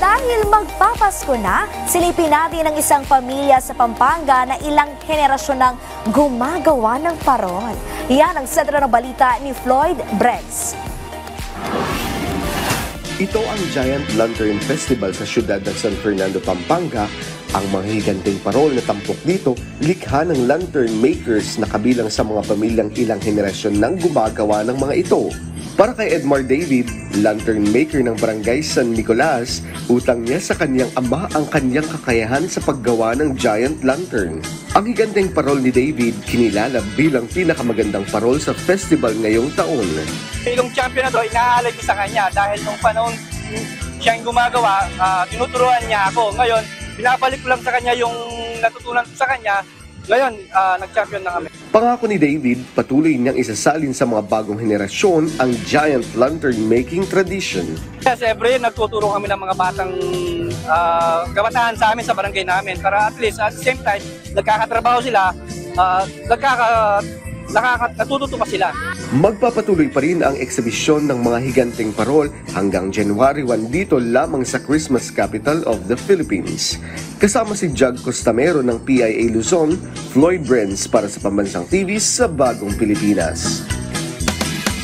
dahil magpapasko na, silipin natin ang isang pamilya sa Pampanga na ilang henerasyon nang gumagawa ng parol. Yan ang sentro ng balita ni Floyd Bregs. Ito ang Giant Lantern Festival sa siyudad ng San Fernando, Pampanga. Ang mga higanteng parol na tampok dito, likha ng lantern makers na kabilang sa mga pamilyang ilang henerasyon nang gumagawa ng mga ito. Para kay Edmar David, lantern maker ng Barangay San Nicolas, utang niya sa kanyang ama ang kanyang kakayahan sa paggawa ng giant lantern. Ang higanteng parol ni David kinilala bilang pinakamagandang parol sa festival ngayong taon. Yung champion na to, inaalay ko sa kanya dahil nung panahon siyang gumagawa, tinuturuan niya ako. Ngayon, binabalik ko lang sa kanya yung natutunan ko sa kanya. Ngayon, nag-champion na kami. Pangako ni David, patuloy niyang isasalin sa mga bagong henerasyon ang giant lantern making tradition. Siyempre, nagtuturo kami ng mga batang kabataan sa amin sa barangay namin para at least at the same time, nagkakatrabaho sila, natututo pa sila. Magpapatuloy pa rin ang eksibisyon ng mga higanteng parol hanggang January 1 dito lamang sa Christmas Capital of the Philippines. Kasama si Jag Costamero ng PIA Luzon, Floyd Bregs para sa Pambansang TV sa Bagong Pilipinas.